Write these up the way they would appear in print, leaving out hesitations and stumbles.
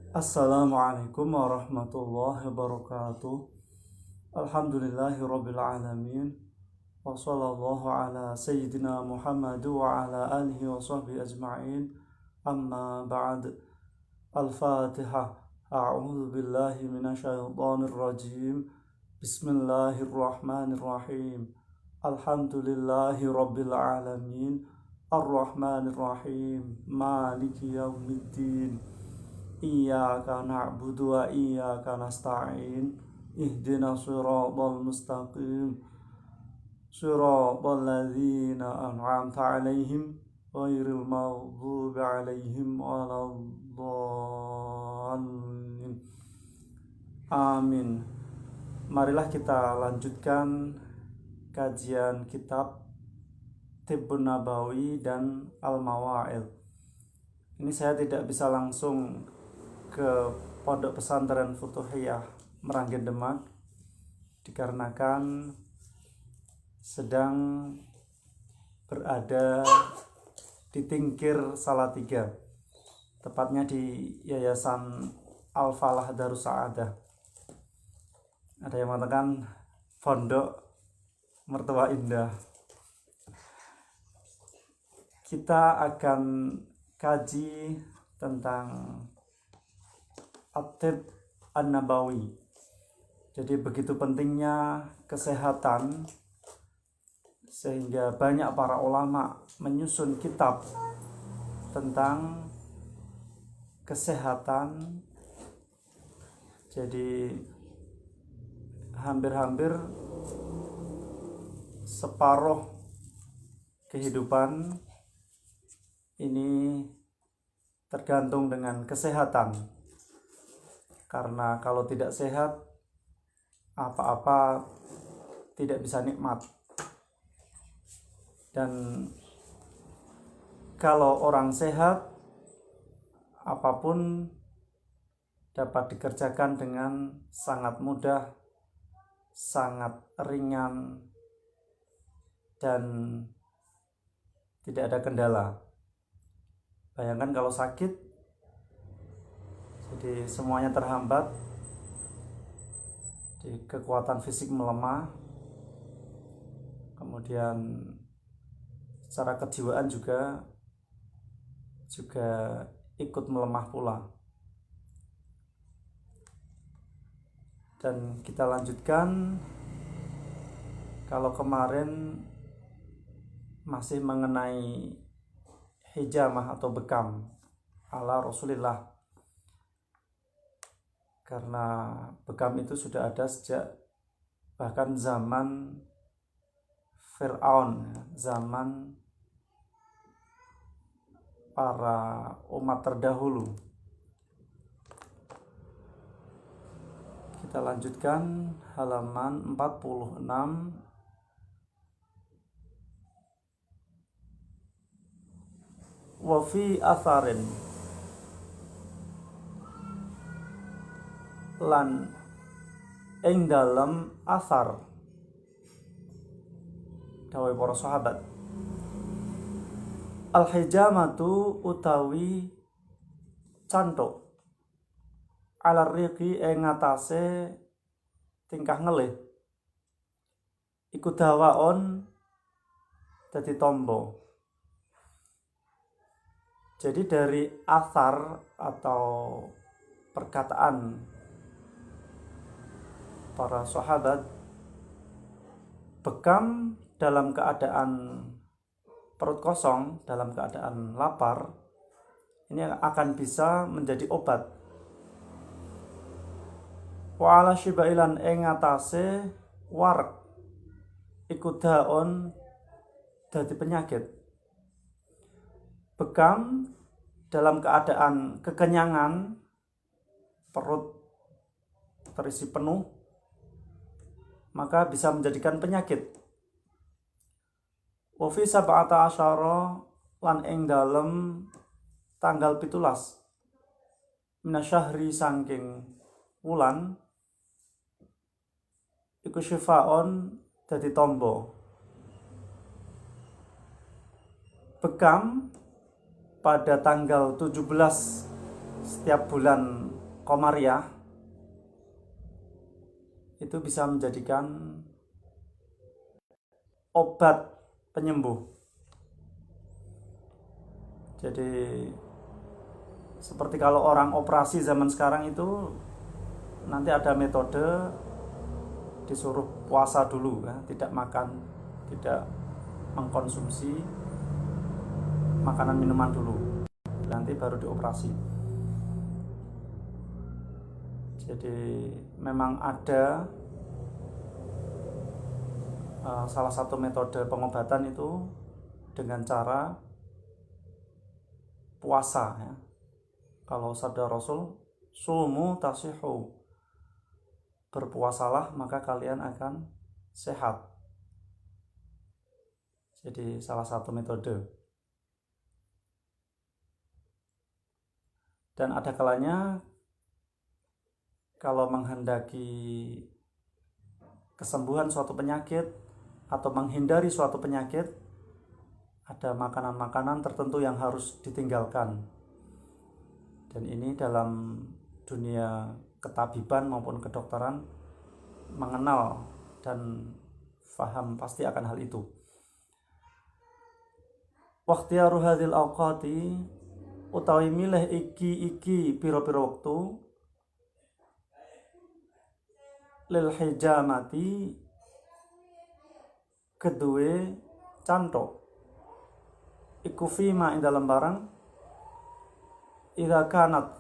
Assalamualaikum warahmatullahi wabarakatuh. Alhamdulillahi rabbil alamin. Wa sallallahu ala sayyidina Muhammad wa ala alihi wa sahbihi ajma'in. Amma ba'd. Al-Fatihah. A'udzu billahi minasyaitonir rajim. Bismillahirrahmanirrahim. Alhamdulillahi rabbil alamin. Ar-Rahmanir Rahim. Maliki yaumiddin. Iyyaka na'budu wa iyyaka nasta'in. Ihdinas siratal mustaqim. Siratal ladzina an'amta 'alaihim ghairil maghdubi 'alaihim waladdallin. Amin. Marilah kita lanjutkan kajian kitab Tibbun Nabawi dan Al-Mawa'id. Ini saya tidak bisa langsung ke Pondok Pesantren Futuhiyah Meranggen Demak dikarenakan sedang berada di Tingkir Salatiga, tepatnya di Yayasan Al-Falah Darus Sa'adah. Ada yang mengatakan Pondok Mertua Indah. Kita akan kaji tentang At-Tibb An-Nabawi. Jadi begitu pentingnya kesehatan sehingga banyak para ulama menyusun kitab tentang kesehatan. Jadi hampir-hampir separuh kehidupan ini tergantung dengan kesehatan. Karena kalau tidak sehat, apa-apa tidak bisa nikmat. Dan kalau orang sehat, apapun dapat dikerjakan dengan sangat mudah, sangat ringan, dan tidak ada kendala. Bayangkan kalau sakit, jadi semuanya terhambat, di kekuatan fisik melemah, kemudian secara kejiwaan juga ikut melemah pula. Dan kita lanjutkan. Kalau kemarin masih mengenai hijamah atau bekam ala Rasulullah, karena bekam itu sudah ada sejak bahkan zaman Fir'aun, zaman para umat terdahulu. Kita lanjutkan halaman 46. Wa fi atharin, lan ing dalem asar dawuh para sahabat, al-hijamatu utawi cantuk, ala riqi ing ngatasé tingkah ngelih, iku dawaon dadi tombo. Jadi dari asar atau perkataan para sahabat, bekam dalam keadaan perut kosong, dalam keadaan lapar, ini akan bisa menjadi obat. Wa ala shibailan ing atase wareg, iku daon dadi penyakit. Bekam dalam keadaan kekenyangan, perut terisi penuh, maka bisa menjadikan penyakit. Wa fi sab'ata asyara, lan ing dalem tanggal 17 minasyahri saking wulan, iku syifaon dadi tombo. Bekam pada tanggal 17 setiap bulan Komariah itu bisa menjadikan obat penyembuh. Jadi seperti kalau orang operasi zaman sekarang itu nanti ada metode disuruh puasa dulu ya, tidak makan, tidak mengkonsumsi makanan minuman dulu, nanti baru dioperasi. Jadi memang ada salah satu metode pengobatan itu dengan cara puasa ya. Kalau sabda Rasul, sumu tasihu, berpuasalah maka kalian akan sehat. Jadi salah satu metode. Dan ada kalanya kalau menghendaki kesembuhan suatu penyakit atau menghindari suatu penyakit, ada makanan-makanan tertentu yang harus ditinggalkan. Dan ini dalam dunia ketabiban maupun kedokteran mengenal dan faham pasti akan hal itu. Waqtiyaru hadhil awqati, utawi milih iki pira-pira wektu, lil hijamati kedue cantok, iku fima ing dalam barang, idza kanat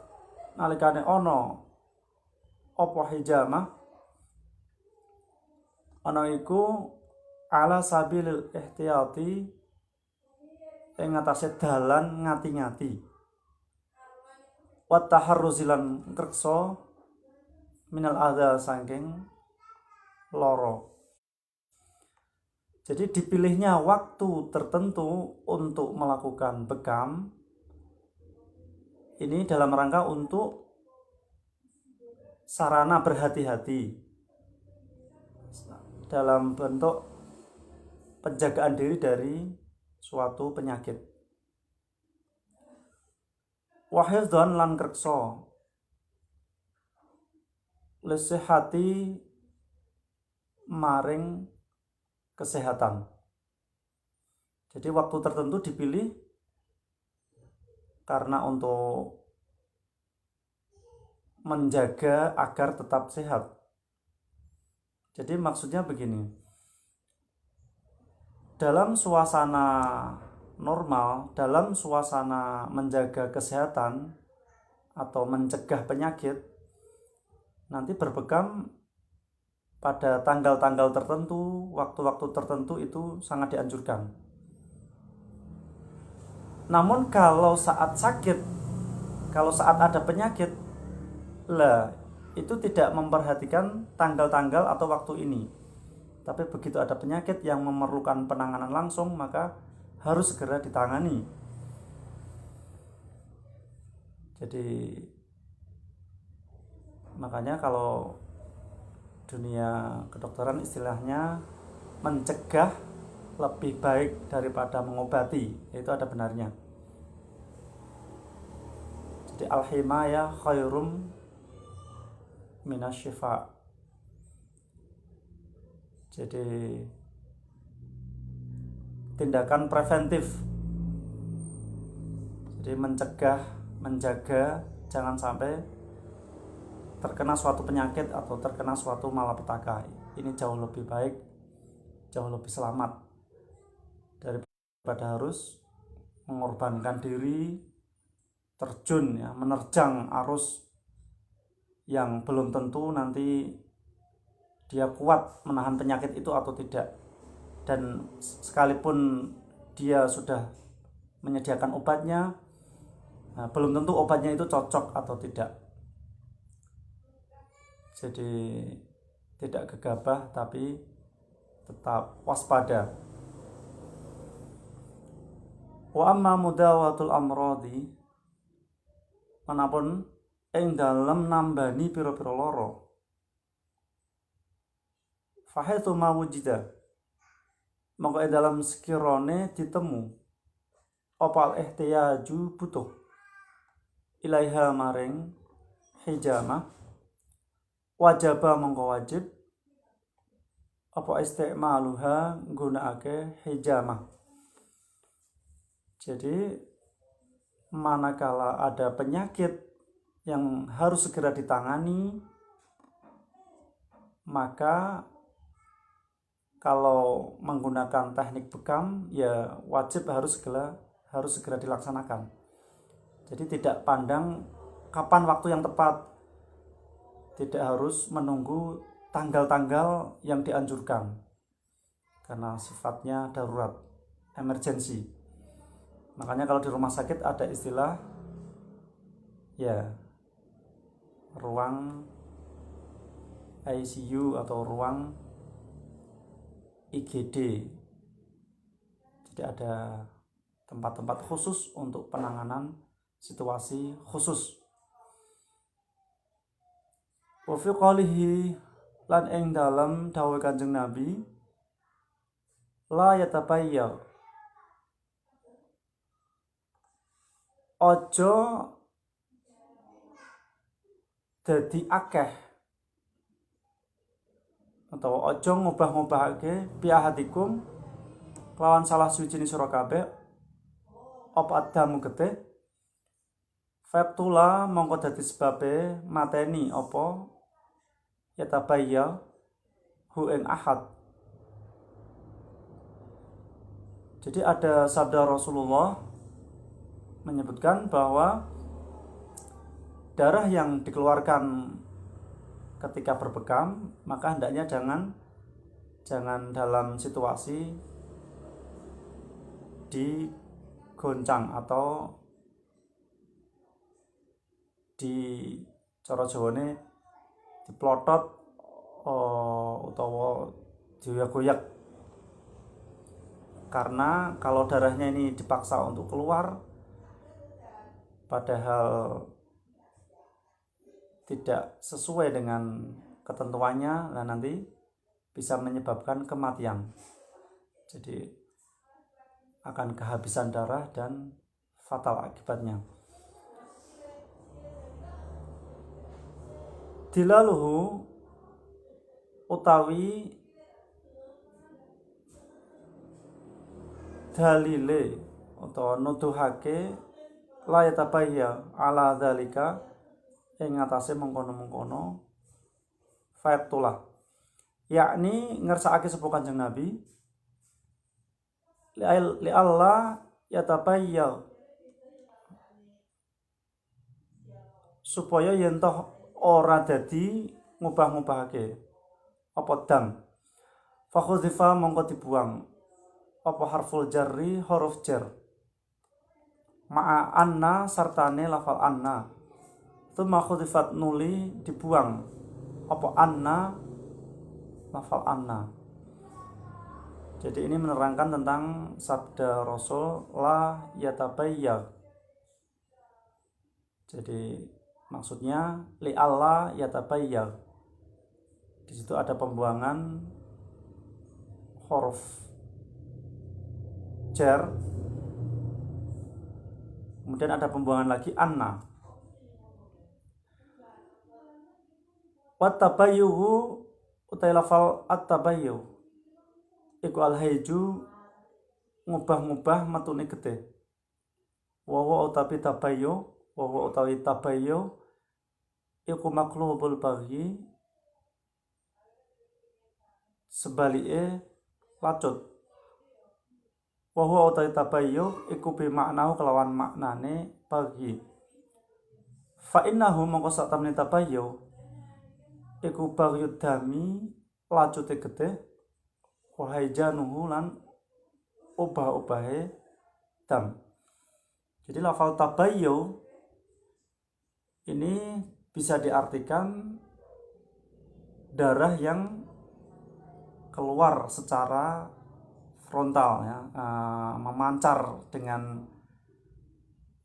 nalikane ono apa hijamah, ono iku ala sabilil ihtiyati, ing atase dalan ngati-ngati, wa taharruzilan ngreksa minal adza saking loro. Jadi dipilihnya waktu tertentu untuk melakukan bekam ini dalam rangka untuk sarana berhati-hati dalam bentuk penjagaan diri dari suatu penyakit. Wahidhan lan kreksa lesehati maring kesehatan. Jadi waktu tertentu dipilih karena untuk menjaga agar tetap sehat. Jadi maksudnya begini, dalam suasana normal, dalam suasana menjaga kesehatan atau mencegah penyakit, nanti berbekam pada tanggal-tanggal tertentu, waktu-waktu tertentu itu sangat dianjurkan. Namun kalau saat sakit, kalau saat ada penyakit, lah itu tidak memperhatikan tanggal-tanggal atau waktu ini. Tapi begitu ada penyakit yang memerlukan penanganan langsung, maka harus segera ditangani. Jadi makanya kalau dunia kedokteran istilahnya mencegah lebih baik daripada mengobati, itu ada benarnya. Jadi al-himayah khairum minasyifa. Jadi tindakan preventif, jadi mencegah, menjaga jangan sampai terkena suatu penyakit atau terkena suatu malapetaka. Ini jauh lebih baik, jauh lebih selamat daripada harus mengorbankan diri, terjun ya, menerjang arus yang belum tentu nanti dia kuat menahan penyakit itu atau tidak. Dan sekalipun dia sudah menyediakan obatnya, nah, belum tentu obatnya itu cocok atau tidak. Jadi tidak gegabah tapi tetap waspada. Wa amma mudawatul amradi, manapun ing dalem nambani pira-pira lara, fahaitsu mawujida, maka dalam sekirane ditemu opal ihtiyaju butuh, ilaiha maring hijamah wajaba mongko wajib apa istimaluha nggunakake hijamah. Jadi manakala ada penyakit yang harus segera ditangani, maka kalau menggunakan teknik bekam ya wajib harus segera dilaksanakan. Jadi tidak pandang kapan waktu yang tepat, tidak harus menunggu tanggal-tanggal yang dianjurkan karena sifatnya darurat, emergensi. Makanya kalau di rumah sakit ada istilah ya ruang ICU atau ruang IGD. Jadi ada tempat-tempat khusus untuk penanganan situasi khusus. Wa fi qalihi lan ing dalem dawuh Kanjeng Nabi la yatabayyar ojo dadi akeh atau ojo ngubah-ngubahake piahatikum kelawan salah suci sira kabeh apa adamu getih fabtula mongko dadi sebabe mateni apa yatabayya hu ing ahad. Jadi ada sabda Rasulullah menyebutkan bahwa darah yang dikeluarkan ketika berbekam maka hendaknya jangan dalam situasi digoncang atau di cara Jawane diplotot utawa dioyak-oyak. Karena kalau darahnya ini dipaksa untuk keluar padahal tidak sesuai dengan ketentuannya, nah nanti bisa menyebabkan kematian. Jadi akan kehabisan darah dan fatal akibatnya. Dilaluhu utawi dalile atau nuduhake la yatabayya ala dzalika ing ngatasé mengkono-mengkono fa'tulah yakni ngersakake sapa Kanjeng Nabi li Allah yatabayya supaya yen toh ora dadi ngubah-ngubahake apa dam fa khudzifa mongko dibuang apa harful jarri huruf jar ma'a anna sartane lafal anna tsumma khudifat nuli dibuang apa anna lafal anna. Jadi ini menerangkan tentang sabda Rasul la yatabayya. Jadi maksudnya li Allah yatabayya. Di situ ada pembuangan huruf jar. Kemudian ada pembuangan lagi anna. Wat tabayyuhu utai lafal at-tabayyu iku al-haiju ngubah-ngubah matune getih. Wa utawi tabayyu, wa utawi tabayyu iku maqlubul baghi sebalike lacut. Wa utawi tabayyu iku bi maknahu kelawan maknane baghi. Fa innahu mongko sak temene tabayyu iku baghyud dami lacute getih wa haijanuhu lan ubah-ubahe dam. Jadi lafal tabayyu ini bisa diartikan darah yang keluar secara frontal ya, memancar dengan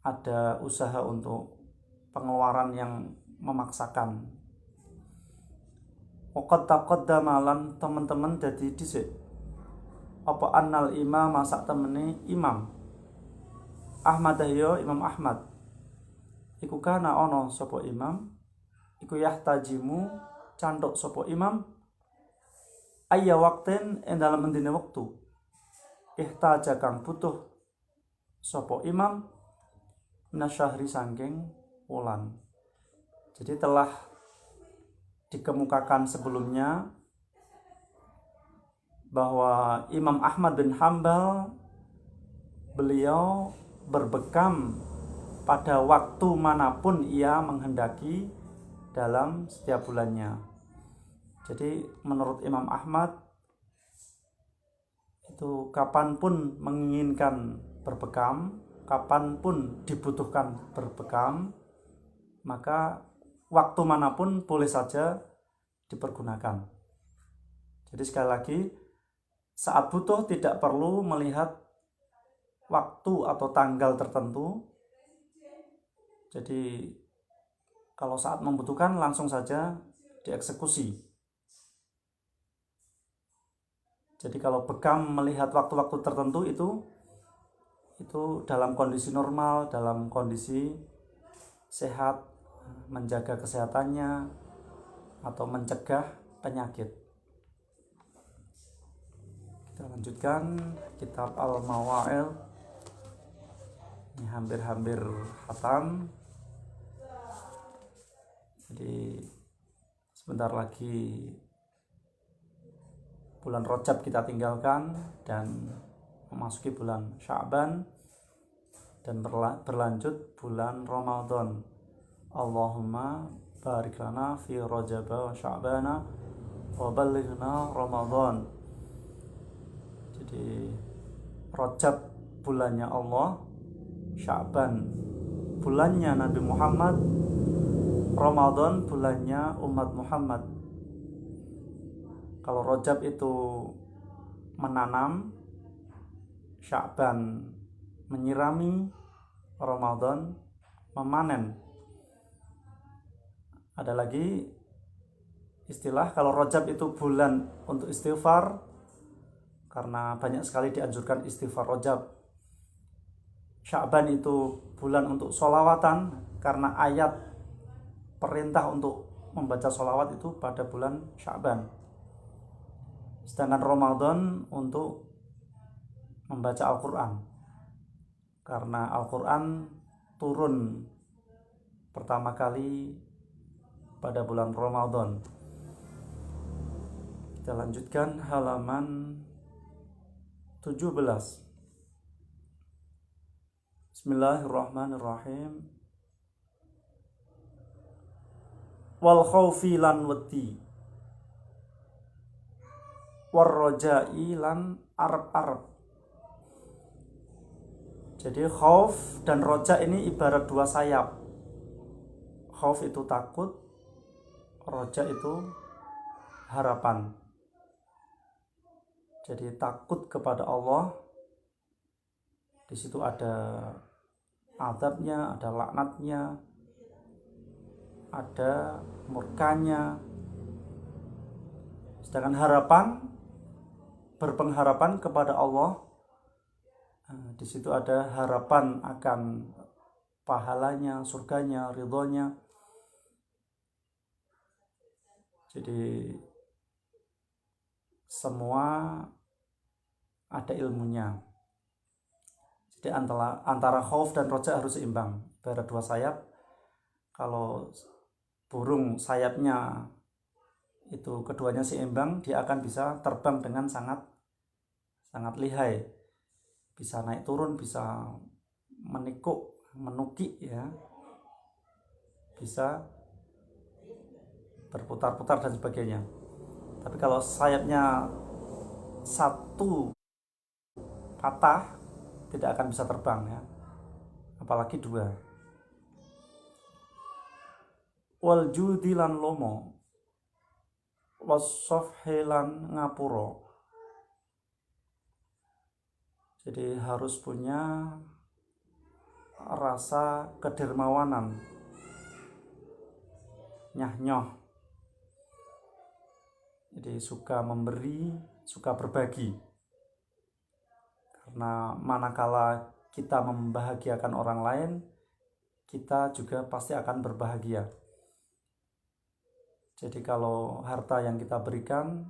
ada usaha untuk pengeluaran yang memaksakan. Waqad taqaddama lan teman-teman dadi dhisik apa annal imam masak temene imam Ahmad ya Imam Ahmad iku kana ana sapa imam iku yahtajimu cantuk sapa imam ayya waqtin ing dalem endine wektu ihtaja kang butuh sapa imam nasyahri sangking wulan. Jadi telah dikemukakan sebelumnya bahwa Imam Ahmad bin Hambal beliau berbekam pada waktu manapun ia menghendaki dalam setiap bulannya. Jadi menurut Imam Ahmad itu kapanpun menginginkan berbekam, kapanpun dibutuhkan berbekam, maka waktu manapun boleh saja dipergunakan. Jadi sekali lagi, saat butuh tidak perlu melihat waktu atau tanggal tertentu. Jadi kalau saat membutuhkan langsung saja dieksekusi. Jadi kalau bekam melihat waktu-waktu tertentu itu dalam kondisi normal, dalam kondisi sehat, menjaga kesehatannya atau mencegah penyakit. Kita lanjutkan kitab Al-Mawa'il. Ini hampir-hampir khatam. Jadi sebentar lagi bulan Rajab kita tinggalkan dan memasuki bulan Sya'ban dan berlanjut bulan Ramadan. Allahumma barik lana fi Rajab wa Sya'bana wa ballighna Ramadan. Jadi Rajab bulannya Allah, Sya'ban bulannya Nabi Muhammad, Ramadan bulannya umat Muhammad. Kalau Rajab itu menanam, Sya'ban menyirami, Ramadan memanen. Ada lagi istilah kalau Rajab itu bulan untuk istighfar, karena banyak sekali dianjurkan istighfar Rajab. Sya'ban itu bulan untuk sholawatan, karena ayat perintah untuk membaca sholawat itu pada bulan Sya'ban. Sedangkan Ramadan untuk membaca Al-Quran, karena Al-Quran turun pertama kali pada bulan Ramadan. Kita lanjutkan halaman 17. Bismillahirrahmanirrahim. Wal khaufi lan wedi, war rojai lan arep-arep. Jadi khauf dan roja ini ibarat dua sayap. Khauf itu takut, roja itu harapan. Jadi takut kepada Allah, di situ ada azabnya, ada laknatnya, ada murkanya. Sedangkan harapan, berpengharapan kepada Allah, di situ ada harapan akan pahalanya, surganya, ridhonya. Jadi semua ada ilmunya. Jadi antara khauf dan roja harus seimbang, ibarat dua sayap. Kalau burung sayapnya itu keduanya seimbang, dia akan bisa terbang dengan sangat lihai, bisa naik turun, bisa menikuk, menukik, ya, bisa berputar-putar dan sebagainya. Tapi kalau sayapnya satu patah, tidak akan bisa terbang, ya, apalagi dua. Wal judi lan lomo, wasofhe lan ngapuro. Jadi harus punya rasa kedermawanan, nyah-nyoh. Jadi suka memberi, suka berbagi. Karena manakala kita membahagiakan orang lain, kita juga pasti akan berbahagia. Jadi kalau harta yang kita berikan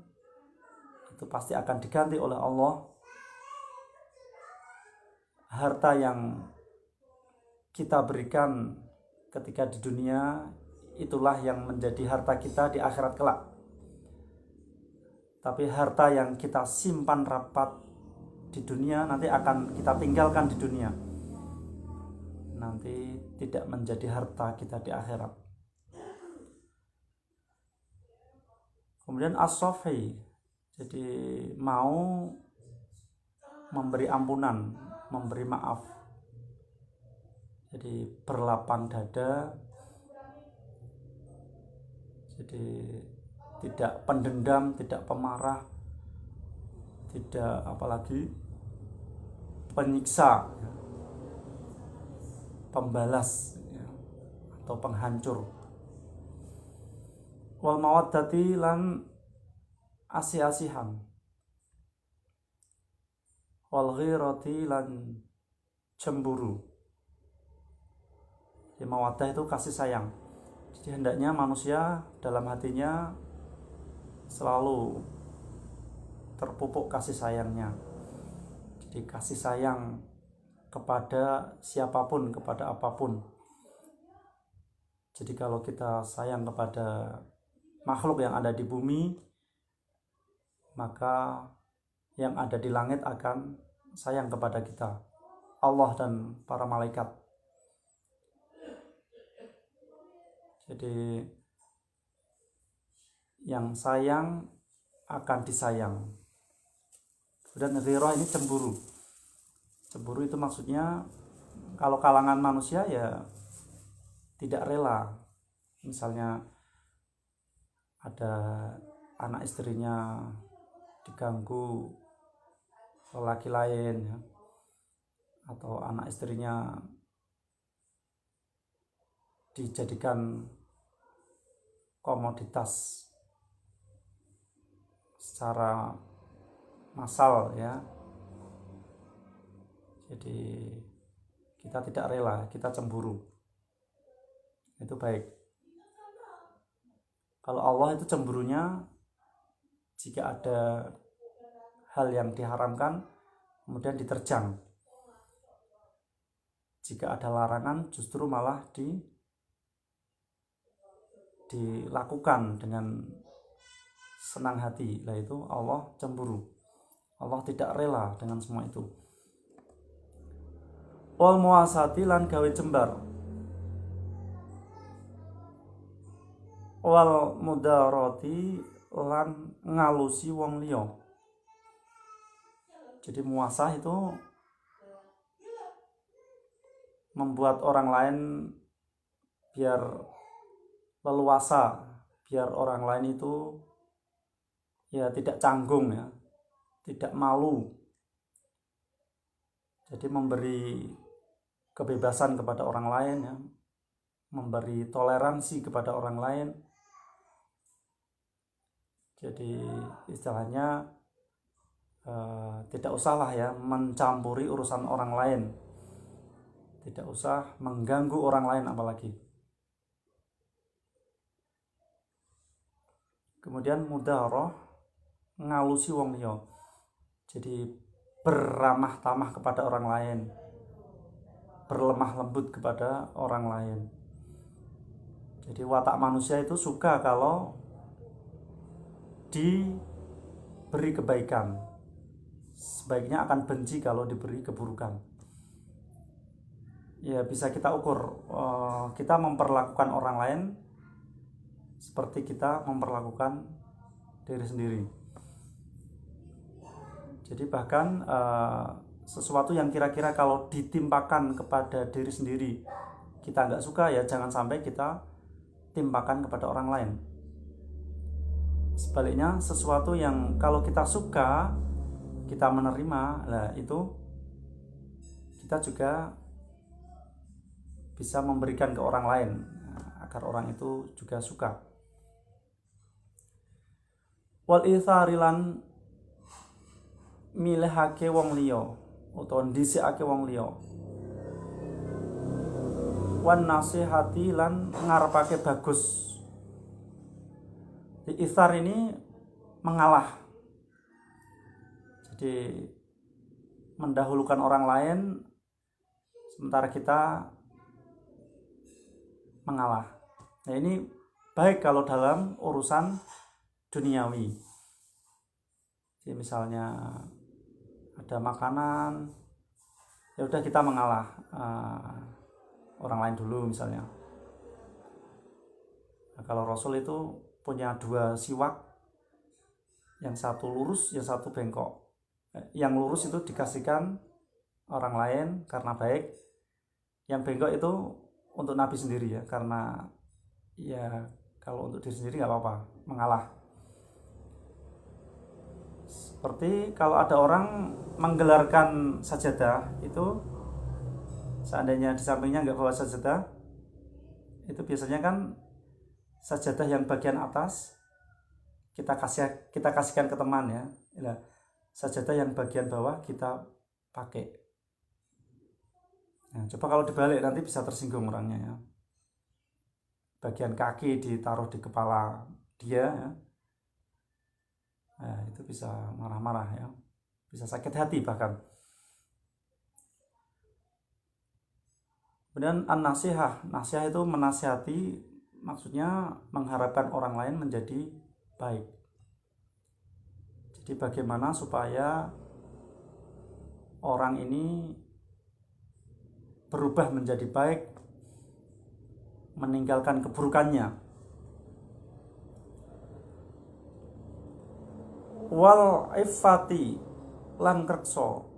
itu pasti akan diganti oleh Allah. Harta yang kita berikan ketika di dunia itulah yang menjadi harta kita di akhirat kelak. Tapi harta yang kita simpan rapat di dunia nanti akan kita tinggalkan di dunia. Nanti tidak menjadi harta kita di akhirat. Kemudian as-safi, jadi mau memberi ampunan, memberi maaf. Jadi berlapang dada. Jadi tidak pendendam, tidak pemarah, tidak apalagi penyiksa, pembalas atau penghancur. Wal mawaddati lan asih-asihan. Wal ghirati lan cemburu. Jadi mawaddah itu kasih sayang. Jadi hendaknya manusia dalam hatinya selalu terpupuk kasih sayangnya. Jadi kasih sayang kepada siapapun, kepada apapun. Jadi kalau kita sayang kepada makhluk yang ada di bumi, maka yang ada di langit akan sayang kepada kita, Allah dan para malaikat. Jadi yang sayang akan disayang. Dan ghirah ini cemburu. Cemburu itu maksudnya kalau kalangan manusia ya tidak rela. Misalnya ada anak istrinya diganggu lelaki lain ya, atau anak istrinya dijadikan komoditas secara massal ya. Jadi kita tidak rela, kita cemburu. Itu baik. Kalau Allah itu cemburunya jika ada hal yang diharamkan kemudian diterjang. Jika ada larangan justru malah dilakukan dengan senang hati. Lah itu Allah cemburu. Allah tidak rela dengan semua itu. Wal muasati lan gawe jembar. Wal mudarati lan ngalusi wong liya. Jadi muasah itu membuat orang lain biar leluasa, biar orang lain itu ya tidak canggung ya, tidak malu. Jadi memberi kebebasan kepada orang lain ya, memberi toleransi kepada orang lain. Jadi istilahnya tidak usahlah ya mencampuri urusan orang lain, tidak usah mengganggu orang lain apalagi. Kemudian mudarah ngalusi wong liya. Jadi beramah tamah kepada orang lain, berlemah lembut kepada orang lain. Jadi watak manusia itu suka kalau diberi kebaikan, sebaiknya akan benci kalau diberi keburukan. Ya bisa kita ukur, kita memperlakukan orang lain seperti kita memperlakukan diri sendiri. Jadi bahkan sesuatu yang kira-kira kalau ditimpakan kepada diri sendiri kita nggak suka ya jangan sampai kita timpakan kepada orang lain. Sebaliknya sesuatu yang kalau kita suka, kita menerima, lah itu kita juga bisa memberikan ke orang lain agar orang itu juga suka. Wal itharilan milihake wong liya utawa ndhisikake wong liya. wan nasihati lan ngarepake bagus. Di ithar ini mengalah, jadi mendahulukan orang lain sementara kita mengalah. Nah, ini baik kalau dalam urusan duniawi. Jadi misalnya ada makanan, ya udah kita mengalah orang lain dulu misalnya. Nah, kalau Rasul itu punya 2 siwak, yang satu lurus, yang satu bengkok. Yang lurus itu dikasihkan orang lain karena baik, yang bengkok itu untuk Nabi sendiri ya, karena ya kalau untuk diri sendiri nggak apa-apa, mengalah. Seperti kalau ada orang menggelarkan sajadah, itu seandainya di sampingnya nggak bawa sajadah, itu biasanya kan sajadah yang bagian atas kita kasihkan ke teman ya. Nah, sajadah yang bagian bawah kita pakai. Nah, coba kalau dibalik nanti bisa tersinggung orangnya ya. Bagian kaki ditaruh di kepala dia ya. Nah, itu bisa marah-marah ya. Bisa sakit hati bahkan. Kemudian an-nasihah. Nasihah itu menasihati, maksudnya mengharapkan orang lain menjadi baik. Jadi bagaimana supaya orang ini berubah menjadi baik, meninggalkan keburukannya. Wal iffati lan kerso.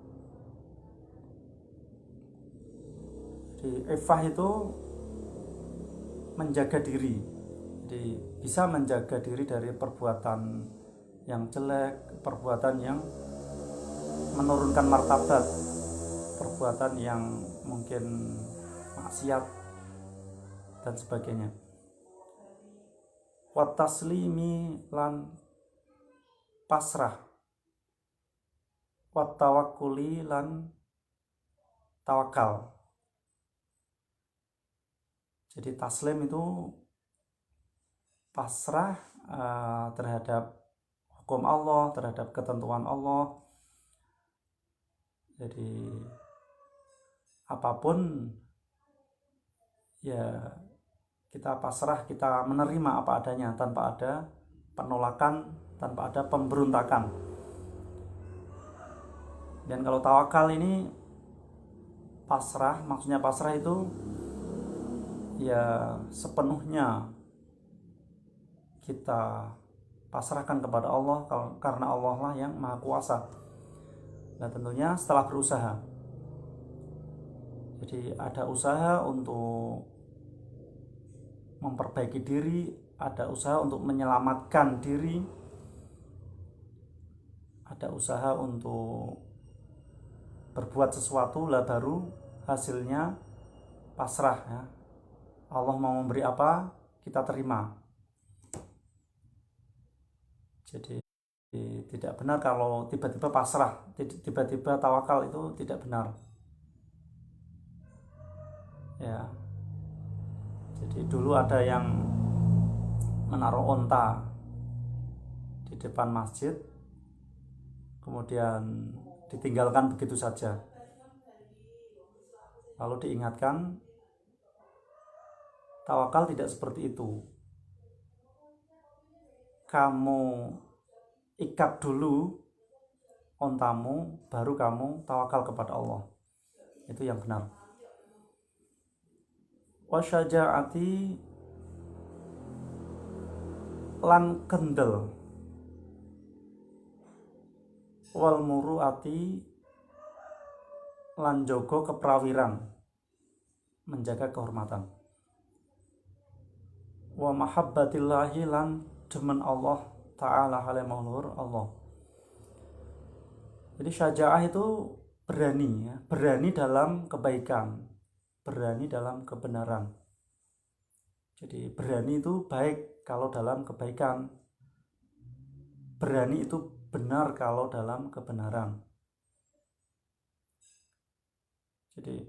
Jadi iffah itu menjaga diri. Jadi bisa menjaga diri dari perbuatan yang jelek, perbuatan yang menurunkan martabat, perbuatan yang mungkin maksiat dan sebagainya. Wa taslimi lan pasrah, wa tawakkuli lan tawakal. Jadi taslim itu pasrah terhadap hukum Allah, terhadap ketentuan Allah. Jadi apapun ya kita pasrah, kita menerima apa adanya tanpa ada penolakan, tanpa ada pemberontakan. Dan kalau tawakal ini pasrah, maksudnya pasrah itu ya sepenuhnya kita pasrahkan kepada Allah, karena Allah lah yang maha kuasa. Nah tentunya setelah berusaha. Jadi ada usaha untuk memperbaiki diri, ada usaha untuk menyelamatkan diri, ada usaha untuk berbuat sesuatu, lah baru hasilnya pasrah ya. Allah mau memberi apa, kita terima. Jadi tidak benar kalau tiba-tiba pasrah, tiba-tiba tawakal, itu tidak benar ya. Jadi dulu ada yang menaruh onta di depan masjid, kemudian ditinggalkan begitu saja. Lalu diingatkan, tawakal tidak seperti itu. Kamu ikat dulu ontamu, baru kamu tawakal kepada Allah. Itu yang benar. Wasyaja'ati lan kendel, wal muru'ati lan jogo keprawiran, menjaga kehormatan. Wa mahabbatillahi lan demen Allah Ta'ala halimahulur Allah. Jadi syaja'ah itu berani ya, berani dalam kebaikan, berani dalam kebenaran. Jadi berani itu baik kalau dalam kebaikan, berani itu benar kalau dalam kebenaran. Jadi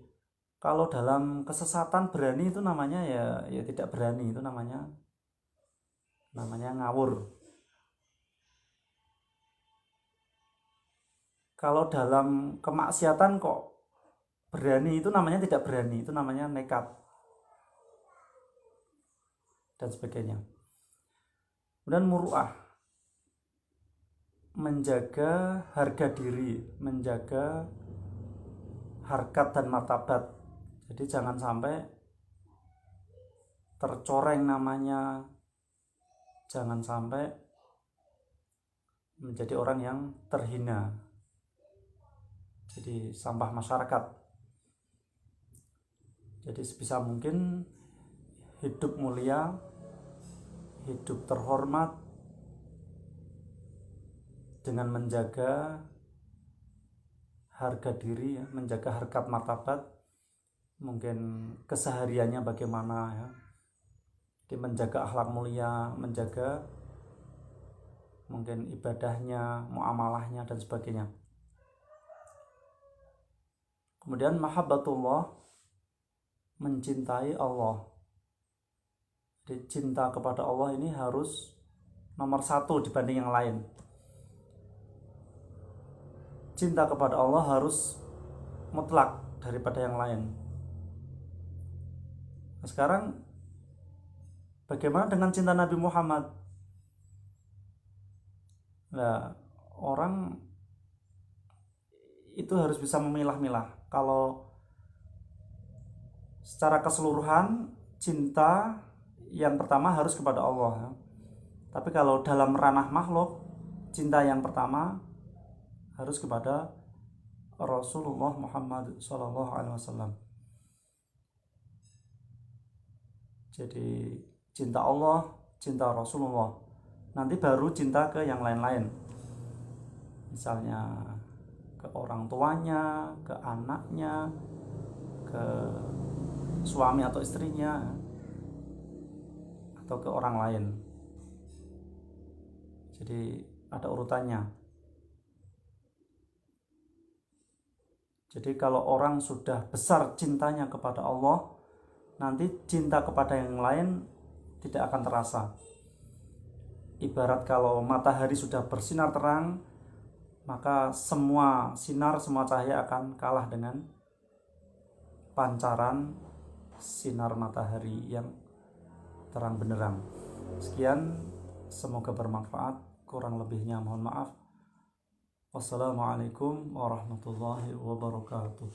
Kalau dalam kesesatan berani itu namanya ya tidak berani, itu namanya ngawur. Kalau dalam kemaksiatan kok berani, itu namanya tidak berani, itu namanya nekat dan sebagainya. Kemudian muru'ah, menjaga harga diri, menjaga harkat dan martabat. Jadi jangan sampai tercoreng namanya, jangan sampai menjadi orang yang terhina, jadi sampah masyarakat. Jadi sebisa mungkin hidup mulia, hidup terhormat dengan menjaga harga diri, menjaga harkat martabat, mungkin kesehariannya bagaimana ya. Jadi menjaga akhlak mulia, menjaga mungkin ibadahnya, muamalahnya dan sebagainya. Kemudian mahabbatullah, mencintai Allah. Jadi cinta kepada Allah ini harus nomor satu dibanding yang lain. Cinta kepada Allah harus mutlak daripada yang lain. Nah, sekarang bagaimana dengan cinta Nabi Muhammad? Nah, orang itu harus bisa memilah-milah. Kalau secara keseluruhan cinta yang pertama harus kepada Allah. Tapi kalau dalam ranah makhluk, cinta yang pertama harus kepada Rasulullah Muhammad SAW. Jadi cinta Allah, cinta Rasulullah, nanti baru cinta ke yang lain-lain. Misalnya ke orang tuanya, ke anaknya, ke suami atau istrinya, atau ke orang lain. Jadi ada urutannya. Jadi kalau orang sudah besar cintanya kepada Allah, nanti cinta kepada yang lain tidak akan terasa. Ibarat kalau matahari sudah bersinar terang, maka semua sinar, semua cahaya akan kalah dengan pancaran sinar matahari yang terang benderang. Sekian, semoga bermanfaat. Kurang lebihnya mohon maaf. Wassalamualaikum warahmatullahi wabarakatuh.